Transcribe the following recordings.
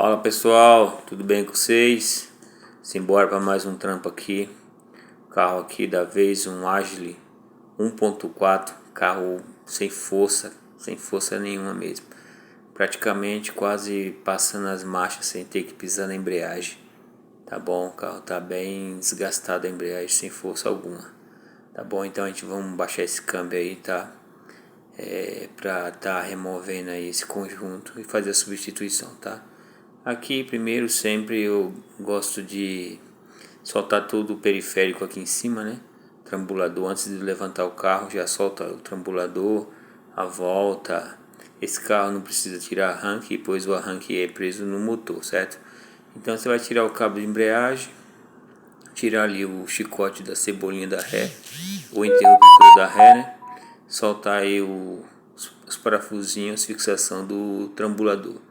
Fala pessoal, tudo bem com vocês? Simbora para mais um trampo aqui. Carro aqui da vez, um Agile 1.4, carro sem força nenhuma mesmo. Praticamente quase passando as marchas sem ter que pisar na embreagem. Tá bom, o carro tá bem desgastado a embreagem, sem força alguma. Tá bom, então a gente vamos baixar esse câmbio aí, tá? Pra tá removendo aí esse conjunto e fazer a substituição, tá? Aqui primeiro sempre eu gosto de soltar todo o periférico aqui em cima, né? Trambulador, antes de levantar o carro já solta o trambulador, a volta. Esse carro não precisa tirar arranque, pois o arranque é preso no motor, certo? Então você vai tirar o cabo de embreagem, tirar ali o chicote da cebolinha da ré, o interruptor da ré, né? Soltar aí os parafusinhos, fixação do trambulador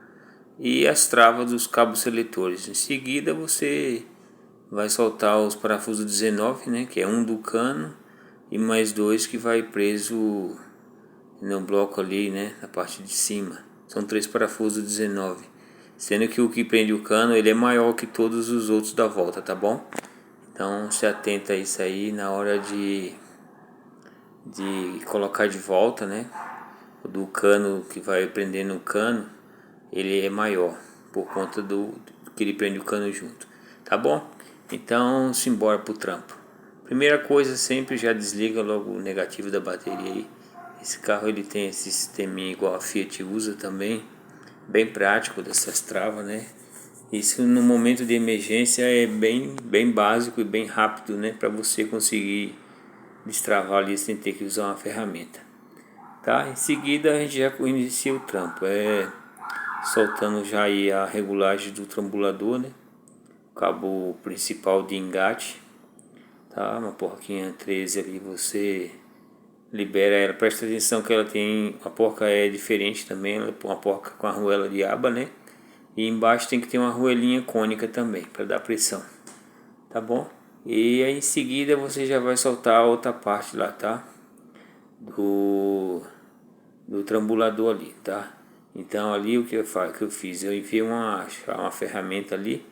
e as travas dos cabos seletores. Em seguida você vai soltar os parafusos 19, né, que é um do cano e mais dois que vai preso no bloco ali, né, na parte de cima. São três parafusos 19, sendo que o que prende o cano ele é maior que todos os outros da volta, tá bom? Então se atenta a isso aí na hora de colocar de volta, né? O do cano que vai prendendo o cano ele é maior por conta do que ele prende o cano junto, tá bom? Então simbora pro trampo. Primeira coisa, sempre já desliga logo o negativo da bateria aí. Esse carro ele tem esse sisteminha igual a Fiat usa também, bem prático dessas travas, né? Isso no momento de emergência é bem básico e bem rápido, né, para você conseguir destravar ali sem ter que usar uma ferramenta, tá? Em seguida a gente já inicia o trampo, soltando já aí a regulagem do trambulador, né? O cabo principal de engate, tá? Uma porquinha 13 ali, você libera ela, presta atenção que ela tem, a porca é diferente também, ela é uma porca com arruela de aba, né? E embaixo tem que ter uma arruelinha cônica também, para dar pressão, tá bom? E aí em seguida você já vai soltar a outra parte lá, tá? Do trambulador ali, tá? Então ali o que eu fiz, eu enfiei uma ferramenta ali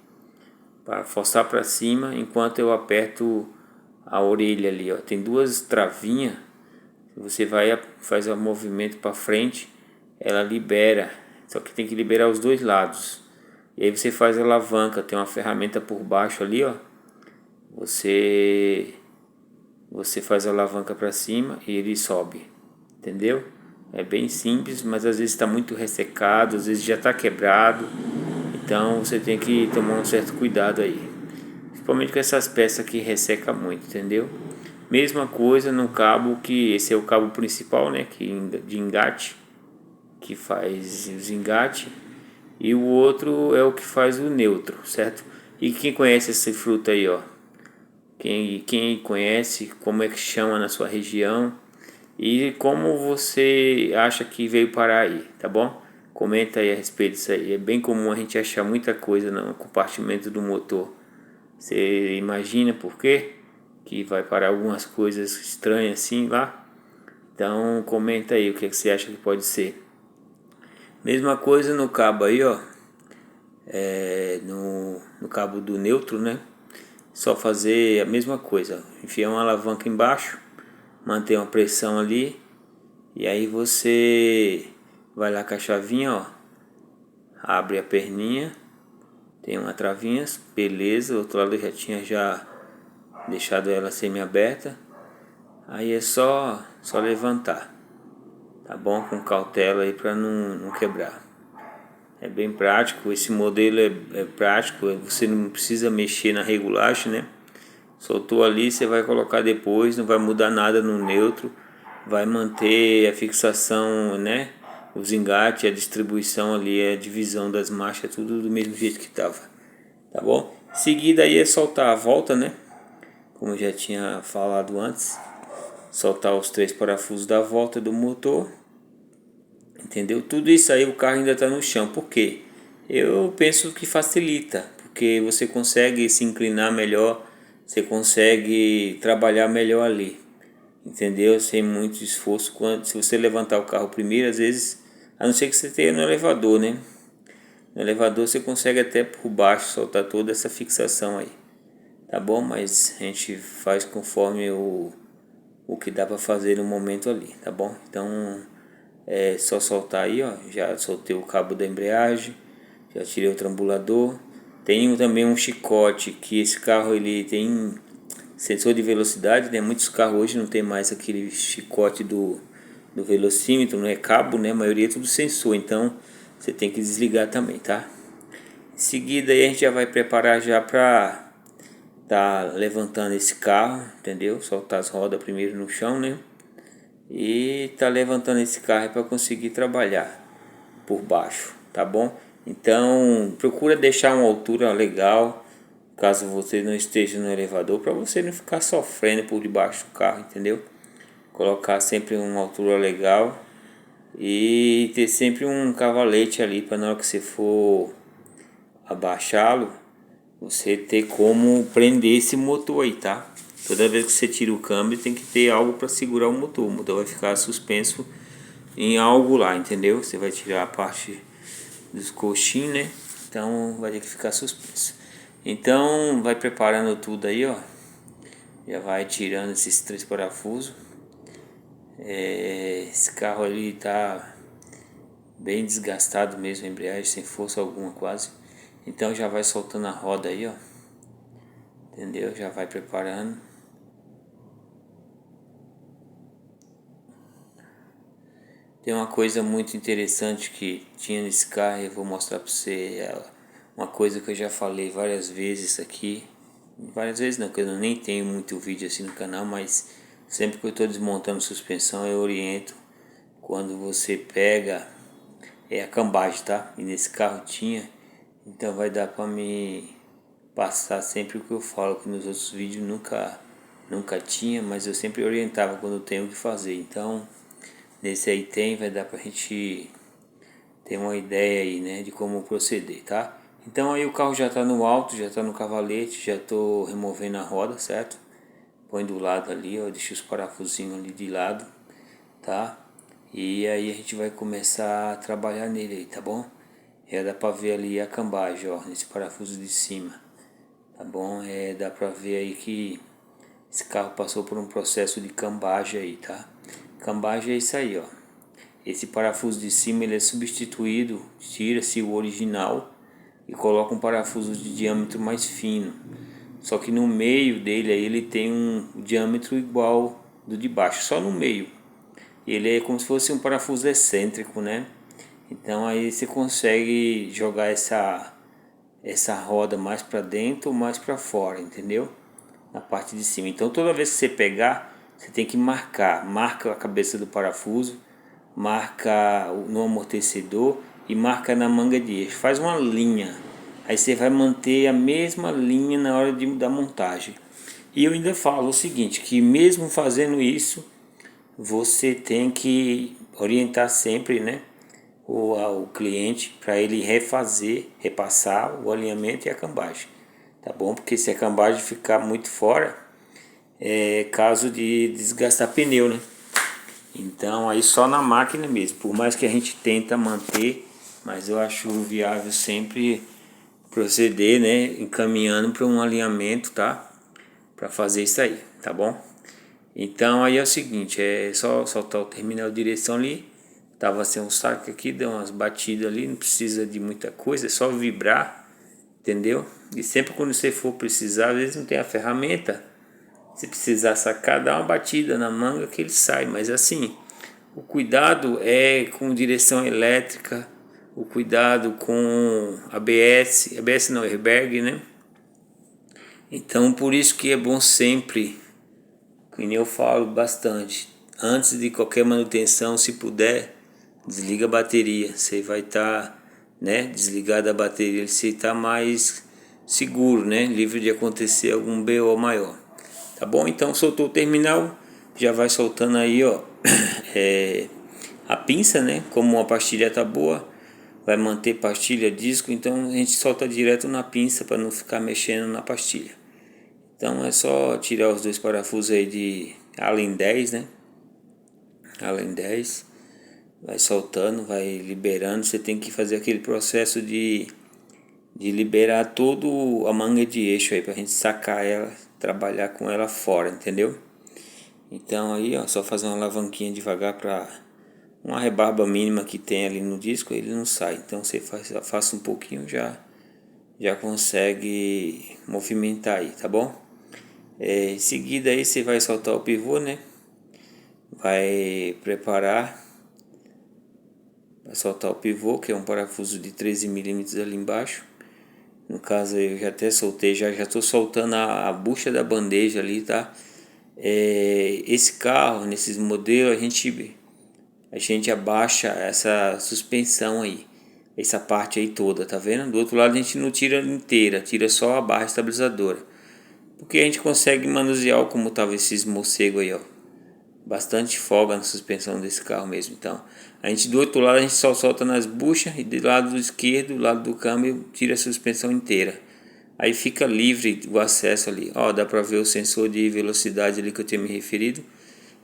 para forçar para cima enquanto eu aperto a orelha ali, ó. Tem duas travinhas, você faz o movimento para frente, ela libera, só que tem que liberar os dois lados. E aí você faz a alavanca, tem uma ferramenta por baixo ali, ó. Você faz a alavanca para cima e ele sobe, entendeu? É bem simples, mas às vezes está muito ressecado, às vezes já está quebrado, então você tem que tomar um certo cuidado aí, principalmente com essas peças que resseca muito, entendeu? Mesma coisa no cabo, que esse é o cabo principal, né, de engate, que faz os engate, e o outro é o que faz o neutro, certo? E quem conhece esse fruto aí, ó? Quem conhece, como é que chama na sua região e como você acha que veio parar aí, tá bom? Comenta aí a respeito disso aí. É bem comum a gente achar muita coisa no compartimento do motor. Você imagina por quê? Que vai parar algumas coisas estranhas assim lá? Então comenta aí o que você acha que pode ser. Mesma coisa no cabo aí, ó. No cabo do neutro, né? Só fazer a mesma coisa, enfiar uma alavanca embaixo, manter uma pressão ali, e aí você vai lá com a chavinha, ó, abre a perninha, tem uma travinha, beleza, o outro lado eu já tinha deixado ela semi-aberta, aí é só levantar, tá bom? Com cautela aí para não quebrar. É bem prático, esse modelo é prático, você não precisa mexer na regulagem, né? Soltou ali, você vai colocar depois, não vai mudar nada no neutro, vai manter a fixação, né? Os engates, a distribuição ali, a divisão das marchas, tudo do mesmo jeito que estava, tá bom? Em seguida aí é soltar a volta, né? Como eu já tinha falado antes, soltar os três parafusos da volta do motor, entendeu? Tudo isso aí o carro ainda está no chão, por quê? Eu penso que facilita, porque você consegue se inclinar melhor, você consegue trabalhar melhor ali, entendeu? Sem muito esforço. Se você levantar o carro primeiro, às vezes, a não ser que você tenha no elevador, né? No elevador você consegue até por baixo soltar toda essa fixação aí, tá bom? Mas a gente faz conforme o que dá para fazer no momento ali, tá bom? Então é só soltar aí, ó. Já soltei o cabo da embreagem, já tirei o trambulador. Tenho também um chicote, que esse carro ele tem sensor de velocidade, né? Muitos carros hoje não tem mais aquele chicote do velocímetro, não é cabo, né? A maioria é tudo sensor, então você tem que desligar também, tá? Em seguida aí a gente já vai preparar já para tá levantando esse carro, entendeu? Soltar as rodas primeiro no chão, né? E tá levantando esse carro para conseguir trabalhar por baixo, tá bom? Então procura deixar uma altura legal, caso você não esteja no elevador, para você não ficar sofrendo por debaixo do carro, entendeu? Colocar sempre uma altura legal e ter sempre um cavalete ali para na hora que você for abaixá-lo, você ter como prender esse motor aí, tá? Toda vez que você tira o câmbio tem que ter algo para segurar o motor vai ficar suspenso em algo lá, entendeu? Você vai tirar a parte dos coxins, né? Então vai ter que ficar suspenso. Então vai preparando tudo aí, ó. Já vai tirando esses 3 parafusos. Esse carro ali tá bem desgastado mesmo, a embreagem sem força alguma quase. Então já vai soltando a roda aí, ó. Entendeu? Já vai preparando. Tem uma coisa muito interessante que tinha nesse carro, eu vou mostrar para você. Uma coisa que eu já falei várias vezes aqui. Várias vezes não, porque eu nem tenho muito vídeo assim no canal, mas sempre que eu estou desmontando suspensão eu oriento. Quando você pega a cambagem, tá? E nesse carro tinha, então vai dar para me passar sempre o que eu falo, que nos outros vídeos nunca tinha, mas eu sempre orientava quando eu tenho o que fazer. Então nesse aí tem, vai dar pra gente ter uma ideia aí, né, de como proceder, tá? Então aí o carro já tá no alto, já tá no cavalete, já tô removendo a roda, certo? Põe do lado ali, ó, deixa os parafusinhos ali de lado, tá? E aí a gente vai começar a trabalhar nele aí, tá bom? Já dá pra ver ali a cambagem, ó, nesse parafuso de cima, tá bom? Dá pra ver aí que esse carro passou por um processo de cambagem aí, tá? Cambagem é isso aí, ó. Esse parafuso de cima ele é substituído, tira-se o original e coloca um parafuso de diâmetro mais fino. Só que no meio dele aí ele tem um diâmetro igual do de baixo, só no meio. Ele é como se fosse um parafuso excêntrico, né? Então aí você consegue jogar essa roda mais para dentro ou mais para fora, entendeu? Na parte de cima. Então toda vez que você pegar, você tem que marca a cabeça do parafuso, marca no amortecedor e marca na manga de eixo. Faz uma linha. Aí você vai manter a mesma linha na hora da montagem. E eu ainda falo o seguinte, que mesmo fazendo isso, você tem que orientar sempre, né, o cliente para ele repassar o alinhamento e a cambagem, tá bom? Porque se a cambagem ficar muito fora, é caso de desgastar pneu, né? Então aí só na máquina mesmo, por mais que a gente tenta manter, mas eu acho viável sempre proceder, né, encaminhando para um alinhamento, tá? Para fazer isso aí, tá bom? Então aí é o seguinte, é só soltar o terminal de direção ali, tava sem um saco aqui, deu umas batidas ali, não precisa de muita coisa, é só vibrar, entendeu? E sempre quando você for precisar, às vezes não tem a ferramenta, se precisar sacar, dá uma batida na manga que ele sai, mas assim, o cuidado é com direção elétrica, o cuidado com ABS não, airbag, né? Então por isso que é bom sempre, que nem eu falo bastante, antes de qualquer manutenção, se puder, desliga a bateria. Você vai estar, né, desligado a bateria, você está mais seguro, né, livre de acontecer algum BO maior. Tá bom? Então soltou o terminal, já vai soltando aí, ó, a pinça, né? Como a pastilha tá boa, vai manter pastilha, disco, então a gente solta direto na pinça para não ficar mexendo na pastilha. Então é só tirar os 2 parafusos aí de Allen 10, né? Allen 10. vai soltando, vai liberando. Você tem que fazer aquele processo de liberar todo a manga de eixo aí pra gente sacar ela, trabalhar com ela fora, entendeu? Então aí, ó, só fazer uma alavanquinha devagar para uma rebarba mínima que tem ali no disco, ele não sai. Então você faça um pouquinho, já consegue movimentar aí, tá bom? Em seguida aí você vai soltar o pivô, né? Vai preparar para soltar o pivô, que é um parafuso de 13 milímetros ali embaixo. No caso eu já até soltei, já estou soltando a bucha da bandeja ali, tá? Esse carro, nesses modelos, a gente abaixa essa suspensão aí, essa parte aí toda, tá vendo? Do outro lado a gente não tira inteira, tira só a barra estabilizadora, porque a gente consegue manusear como tava esses morcegos aí, ó. Bastante folga na suspensão desse carro mesmo. Então, a gente do outro lado a gente só solta nas buchas e do lado esquerdo, do lado do câmbio, tira a suspensão inteira. Aí fica livre o acesso ali. Ó, dá pra ver o sensor de velocidade ali que eu tinha me referido.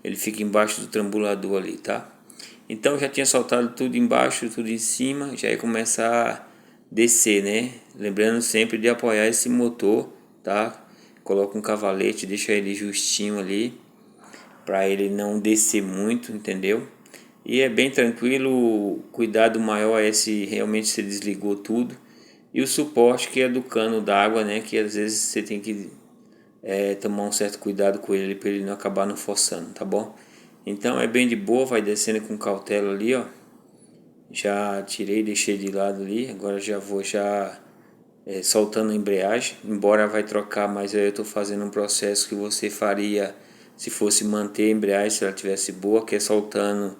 Ele fica embaixo do trambulador ali, tá? Então já tinha soltado tudo embaixo, tudo em cima, já ia começar a descer, né? Lembrando sempre de apoiar esse motor, tá? Coloca um cavalete, deixa ele justinho ali, para ele não descer muito, entendeu? E é bem tranquilo, o cuidado maior é se realmente você desligou tudo. E o suporte que é do cano d'água, né? Que às vezes você tem que tomar um certo cuidado com ele para ele não acabar não forçando, tá bom? Então é bem de boa, vai descendo com cautela ali, ó. Já tirei, deixei de lado ali, agora já vou soltando a embreagem, embora vai trocar, mas aí eu estou fazendo um processo que você faria se fosse manter a embreagem, se ela tivesse boa, que é soltando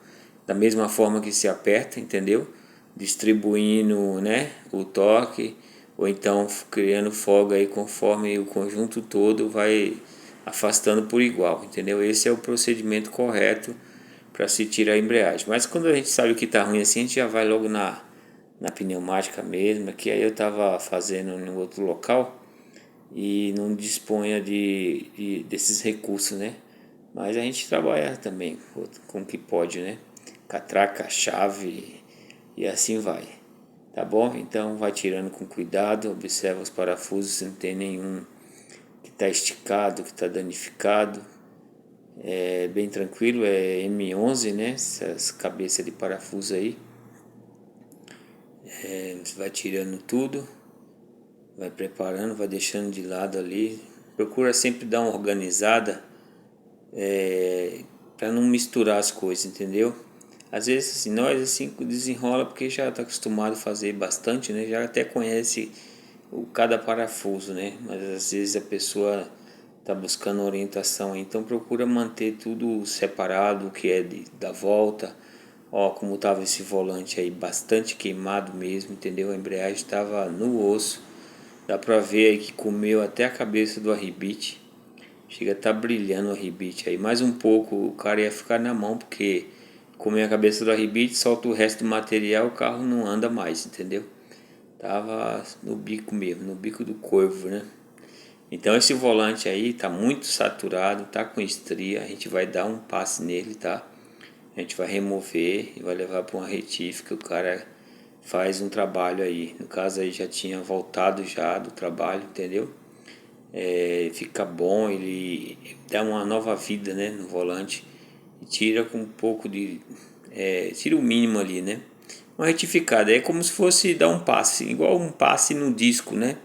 da mesma forma que se aperta, entendeu? Distribuindo, né, o torque, ou então criando folga aí conforme o conjunto todo vai afastando por igual, entendeu? Esse é o procedimento correto para se tirar a embreagem. Mas quando a gente sabe que está ruim assim, a gente já vai logo na pneumática mesmo, que aí eu estava fazendo em outro local e não disponha desses recursos, né? Mas a gente trabalha também com o que pode, né? Catraca, chave e assim vai. Tá bom? Então vai tirando com cuidado, observa os parafusos, se não tem nenhum que está esticado, que está danificado. É bem tranquilo, é M11, né? Essas cabeças de parafuso aí. Você vai tirando tudo, vai preparando, vai deixando de lado ali. Procura sempre dar uma organizada para não misturar as coisas, entendeu? Às vezes assim, nós assim desenrola porque já está acostumado a fazer bastante, né? Já até conhece cada parafuso, né? Mas às vezes a pessoa está buscando orientação, então procura manter tudo separado, o que é da volta. Ó, como tava esse volante aí, bastante queimado mesmo, entendeu? A embreagem estava no osso. Dá pra ver aí que comeu até a cabeça do arribite. Chega a tá brilhando o arribite aí. Mais um pouco o cara ia ficar na mão, porque comeu a cabeça do arribite, solta o resto do material, o carro não anda mais, entendeu? Tava no bico mesmo, no bico do corvo, né? Então esse volante aí tá muito saturado, tá com estria, a gente vai dar um passe nele, tá? A gente vai remover e vai levar para uma retífica, o cara faz um trabalho aí. No caso aí já tinha voltado já do trabalho, entendeu? Fica bom, ele dá uma nova vida, né, no volante e tira com um pouco de tira o mínimo ali, né? Uma retificada é como se fosse dar um passe, igual um passe no disco, né?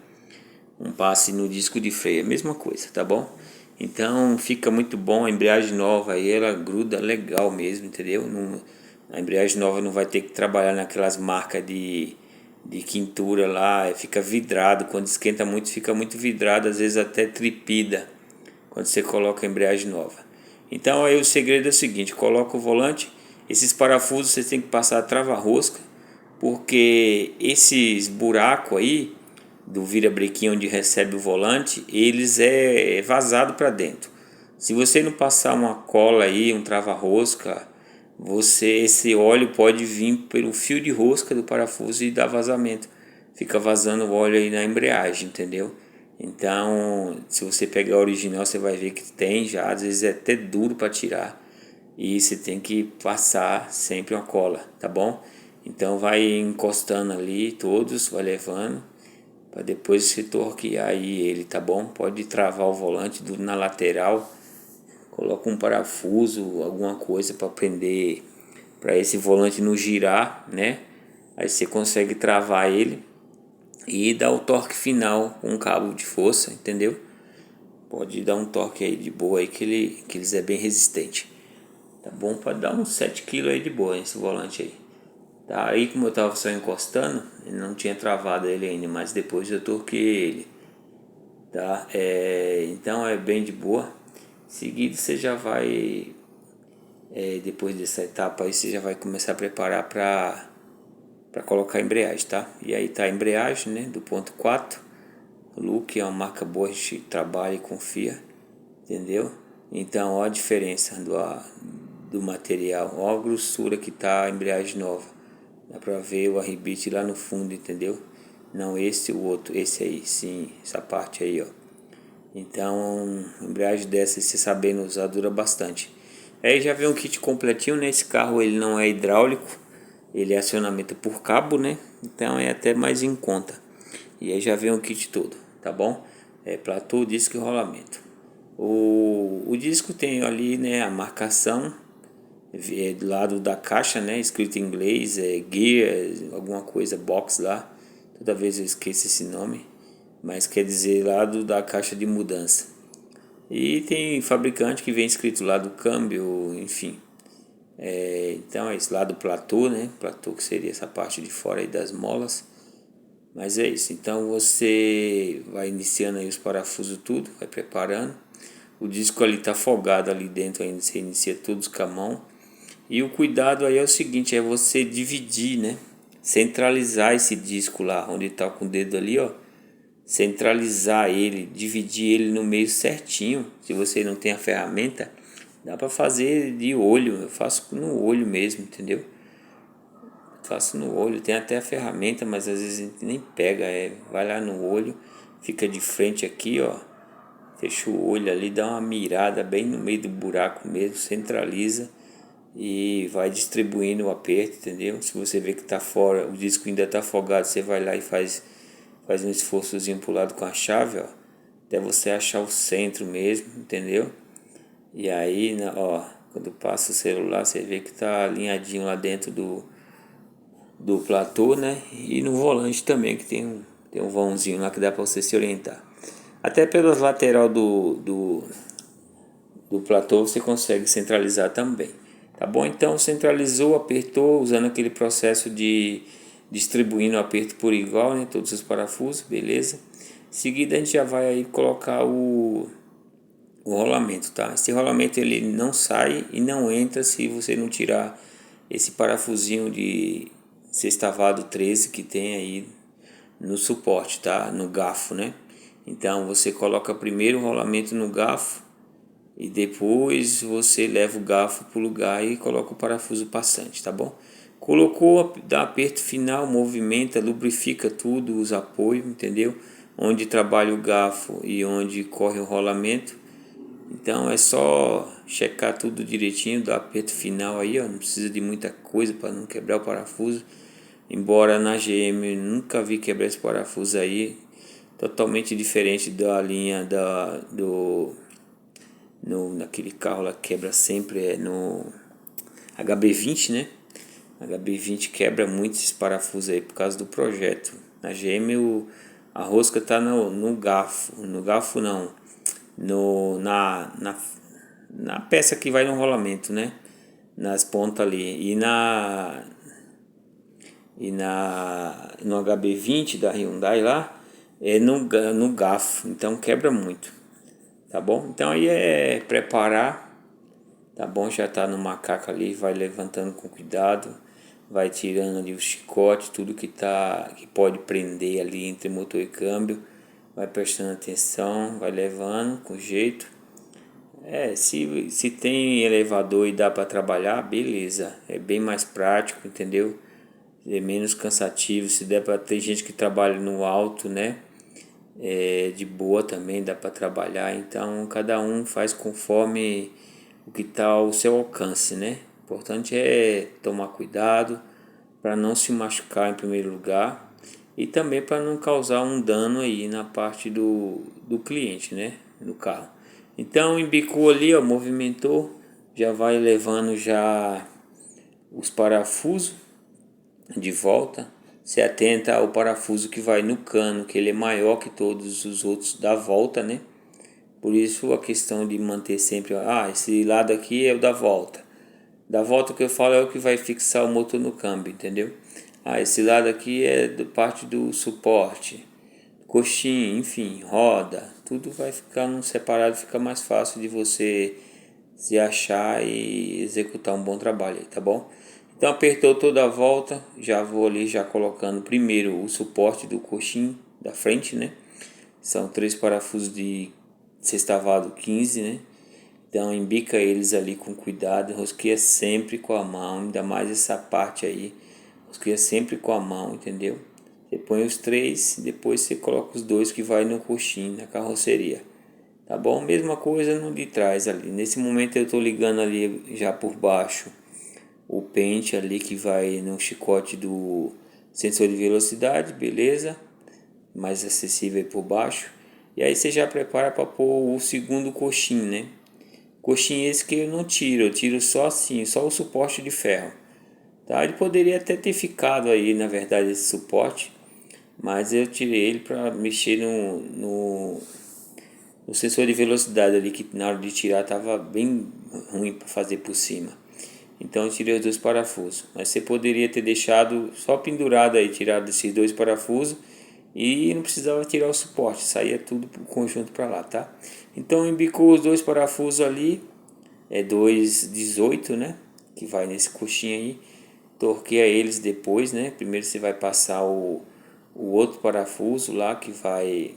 Um passe no disco de freio, a mesma coisa, tá bom? Então fica muito bom, a embreagem nova aí ela gruda legal mesmo, entendeu? A embreagem nova não vai ter que trabalhar naquelas marcas de quintura lá, fica vidrado, quando esquenta muito fica muito vidrado, às vezes até tripida quando você coloca a embreagem nova. Então aí o segredo é o seguinte, coloca o volante, esses parafusos você tem que passar a trava-rosca, porque esses buracos aí do virabrequim onde recebe o volante, eles é vazado para dentro. Se você não passar uma cola aí, um trava-rosca, esse óleo pode vir pelo fio de rosca do parafuso e dar vazamento. Fica vazando o óleo aí na embreagem, entendeu? Então, se você pegar o original, você vai ver que tem já, às vezes é até duro para tirar. e você tem que passar sempre uma cola, tá bom? Então vai encostando ali todos, vai levando para depois você torquear aí ele, tá bom? Pode travar o volante na lateral, coloca um parafuso, alguma coisa para prender, para esse volante não girar, né? Aí você consegue travar ele e dar o torque final com um cabo de força, entendeu? Pode dar um torque aí de boa aí que eles é bem resistente. Tá bom? Pode dar uns 7 kg aí de boa esse volante aí. Tá, aí como eu tava só encostando, ele não tinha travado ele ainda, mas depois eu torquei ele. Tá? Então é bem de boa. Seguido você já vai, depois dessa etapa aí, você já vai começar a preparar para colocar a embreagem, tá? E aí tá a embreagem, né, do ponto 4. Look é uma marca boa, a gente trabalha e confia, entendeu? Então, ó a diferença do material, ó a grossura que tá a embreagem nova. Dá pra ver o arribite lá no fundo, entendeu? Não esse, o outro, esse aí, sim, essa parte aí, ó. Então, embreagem dessa, se sabendo usar, dura bastante. Aí já vem um kit completinho, né? Esse carro ele não é hidráulico, ele é acionamento por cabo, né? Então é até mais em conta. E aí já vem o kit todo, tá bom? Platô, disco e rolamento. O disco tem ali, né, a marcação do lado da caixa, né, escrito em inglês, gear, alguma coisa, box lá. Toda vez eu esqueço esse nome, mas quer dizer lado da caixa de mudança. E tem fabricante que vem escrito lá do câmbio, enfim. Então é esse lado platô, né? Platô que seria essa parte de fora aí das molas. Mas é isso. Então você vai iniciando aí os parafusos tudo, vai preparando. O disco ali tá folgado ali dentro ainda, você inicia todos com a mão. E o cuidado aí é o seguinte, é você dividir, né? Centralizar esse disco lá, onde tá com o dedo ali, ó. Centralizar ele, dividir ele no meio certinho. Se você não tem a ferramenta, dá para fazer de olho. Eu faço no olho mesmo, entendeu? Faço no olho, tem até a ferramenta, mas às vezes a gente nem pega, vai lá no olho, fica de frente aqui, ó, fecha o olho ali, dá uma mirada bem no meio do buraco mesmo, centraliza e vai distribuindo o aperto, entendeu? Se você vê que tá fora, o disco ainda tá afogado, você vai lá e faz um esforçozinho pro lado com a chave, ó, até você achar o centro mesmo, entendeu? E aí, ó, quando passa o celular, você vê que tá alinhadinho lá dentro do platô, né? E no volante também, que tem um vãozinho lá que dá para você se orientar. Até pelas lateral do platô você consegue centralizar também. Tá bom? Então centralizou, apertou, usando aquele processo de distribuindo o aperto por igual, né? Todos os parafusos, beleza? Em seguida a gente já vai aí colocar o rolamento, tá? Esse rolamento ele não sai e não entra se você não tirar esse parafusinho de sextavado 13 que tem aí no suporte, tá? No garfo, né? Então você coloca primeiro o rolamento no garfo e depois você leva o garfo para o lugar e coloca o parafuso passante, tá bom? Colocou, dá aperto final, movimenta, lubrifica tudo, os apoios, entendeu? Onde trabalha o garfo e onde corre o rolamento. Então é só checar tudo direitinho, dar aperto final aí, ó. Não precisa de muita coisa para não quebrar o parafuso. Embora na GM eu nunca vi quebrar esse parafuso aí. Totalmente diferente da linha naquele carro lá que quebra sempre, no HB20, né? HB20 quebra muito esses parafusos aí por causa do projeto. Na GM a rosca tá no garfo. No garfo não. No, na peça que vai no rolamento, né? Nas pontas ali. No HB20 da Hyundai lá, é no garfo. Então quebra muito. Tá bom? Então aí é preparar. Tá bom? Já tá no macaco ali. Vai levantando com cuidado. Vai tirando ali o chicote. Tudo que pode prender ali entre motor e câmbio. Vai prestando atenção. Vai levando com jeito. Se tem elevador e dá para trabalhar, beleza. É bem mais prático, entendeu? É menos cansativo. Se der para ter gente que trabalha no alto, né? De boa também, dá para trabalhar. Então, cada um faz conforme o que está ao seu alcance, né? O importante é tomar cuidado para não se machucar em primeiro lugar e também para não causar um dano aí na parte do cliente, né? No carro. Então embicou ali, ó, movimentou, já vai levando já os parafusos de volta. Se atenta ao parafuso que vai no cano, que ele é maior que todos os outros da volta, né? Por isso a questão de manter sempre, esse lado aqui é o da volta. Da volta que eu falo é o que vai fixar o motor no câmbio, entendeu? Esse lado aqui é parte do suporte, coxinha, enfim, roda. Tudo vai ficar separado, fica mais fácil de você se achar e executar um bom trabalho aí, tá bom? Então apertou toda a volta, já vou ali já colocando primeiro o suporte do coxim da frente, né? São 3 parafusos de sextavado 15, né? Então embica eles ali com cuidado, rosqueia sempre com a mão, ainda mais essa parte aí, rosqueia sempre com a mão, entendeu? Você põe os 3, depois você coloca os 2 que vai no coxim, na carroceria. Tá bom? Mesma coisa no de trás ali. Nesse momento eu estou ligando ali já por baixo o pente ali que vai no chicote do sensor de velocidade, beleza? Mais acessível por baixo. E aí você já prepara para pôr o segundo coxim, né? Coxim esse que eu não tiro, eu tiro só assim, só o suporte de ferro. Tá? Ele poderia até ter ficado aí, na verdade, esse suporte, mas eu tirei ele para mexer no sensor de velocidade ali, que na hora de tirar estava bem ruim para fazer por cima. Então eu tirei os 2 parafusos. Mas você poderia ter deixado só pendurado aí, tirado esses 2 parafusos e não precisava tirar o suporte, saía tudo pro conjunto para lá, tá? Então embicou os 2 parafusos ali, é 2,18, né? Que vai nesse coxinho aí. Torqueia eles depois, né? Primeiro você vai passar o outro parafuso lá que vai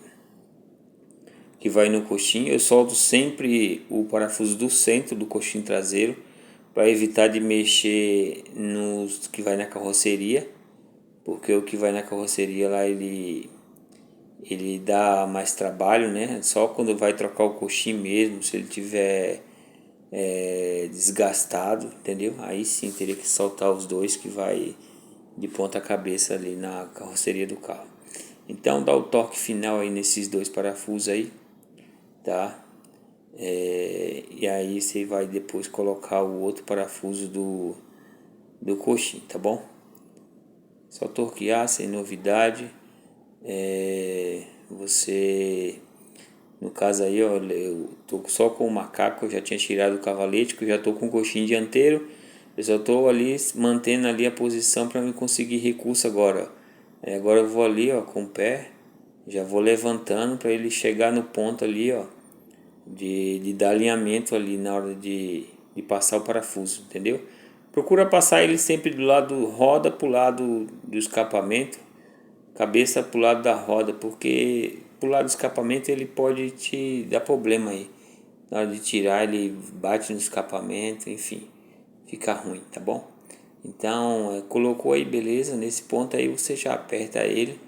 no coxim. Eu solto sempre o parafuso do centro do coxim traseiro para evitar de mexer nos que vai na carroceria, porque o que vai na carroceria lá ele dá mais trabalho, né? Só quando vai trocar o coxim mesmo, se ele tiver desgastado, entendeu? Aí sim teria que soltar os 2 que vai de ponta cabeça ali na carroceria do carro. Então dá o toque final aí nesses 2 parafusos aí, tá? E aí você vai depois colocar o outro parafuso do coxim, tá bom? Só torquear, sem novidade. Você, no caso aí, ó, eu tô só com o macaco, eu já tinha tirado o cavalete, que eu já tô com o coxim dianteiro. Eu só tô ali mantendo ali a posição para me conseguir recurso agora. Agora eu vou ali, ó, com o pé, já vou levantando para ele chegar no ponto ali, ó, de dar alinhamento ali na hora de passar o parafuso, entendeu? Procura passar ele sempre do lado roda para o lado do escapamento, cabeça para o lado da roda, porque pro lado do escapamento ele pode te dar problema aí. Na hora de tirar ele bate no escapamento, enfim, fica ruim, tá bom? Então, colocou aí, beleza, nesse ponto aí você já aperta ele,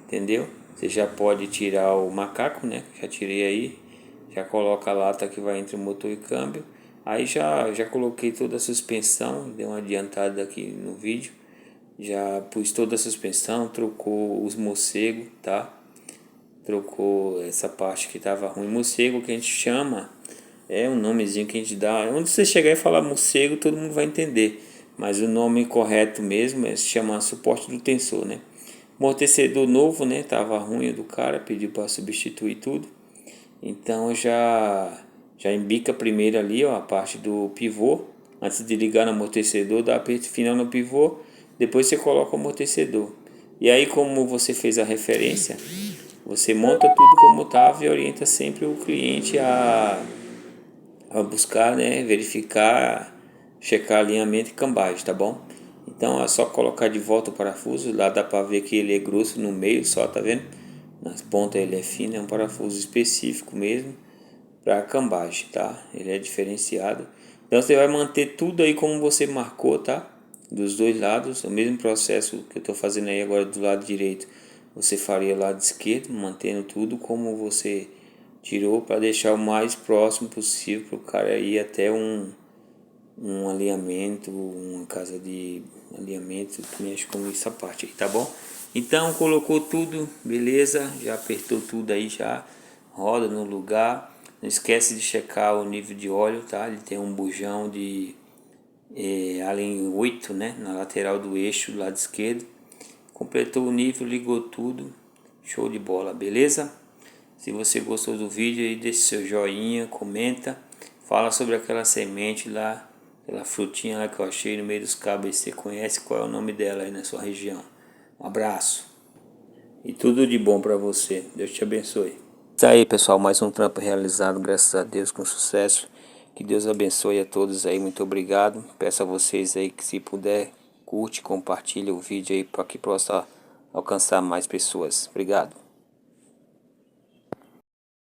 entendeu? Você já pode tirar o macaco, né? Já tirei aí, já coloca a lata que vai entre o motor e câmbio. Aí já coloquei toda a suspensão, dei uma adiantada aqui no vídeo. Já pus toda a suspensão, trocou os morcegos, tá? Trocou essa parte que tava ruim. Morcego que a gente chama, é um nomezinho que a gente dá. Onde você chegar e falar morcego, todo mundo vai entender. Mas o nome correto mesmo se chama suporte do tensor, né? Amortecedor novo, né? Tava ruim do cara, pediu para substituir tudo. Então já embica primeiro ali, ó, a parte do pivô. Antes de ligar no amortecedor, dá aperto final no pivô. Depois você coloca o amortecedor. E aí, como você fez a referência, você monta tudo como estava e orienta sempre o cliente a buscar, né, verificar, checar alinhamento e cambagem, tá bom? Então é só colocar de volta o parafuso, lá dá para ver que ele é grosso no meio só, tá vendo? Nas pontas ele é fino, é um parafuso específico mesmo para cambagem, tá? Ele é diferenciado. Então você vai manter tudo aí como você marcou, tá? Dos dois lados, o mesmo processo que eu estou fazendo aí agora do lado direito, você faria lado esquerdo, mantendo tudo como você tirou para deixar o mais próximo possível para o cara ir até um alinhamento, uma casa de alinhamento que mexe com essa parte aí, tá bom? Então colocou tudo, beleza, já apertou tudo aí, já roda no lugar. Não esquece de checar o nível de óleo, tá? Ele tem um bujão de além 8, né, na lateral do eixo do lado esquerdo. Completou o nível, ligou tudo, show de bola, beleza? Se você gostou do vídeo aí, deixe seu joinha, comenta, fala sobre aquela semente lá, aquela frutinha lá que eu achei no meio dos cabos aí, você conhece, qual é o nome dela aí na sua região. Um abraço e tudo de bom para você, Deus te abençoe. Isso aí, pessoal, mais um trampo realizado, graças a Deus, com sucesso. Que Deus abençoe a todos aí, muito obrigado. Peço a vocês aí que, se puder, curte, compartilhe o vídeo aí para que possa alcançar mais pessoas. Obrigado.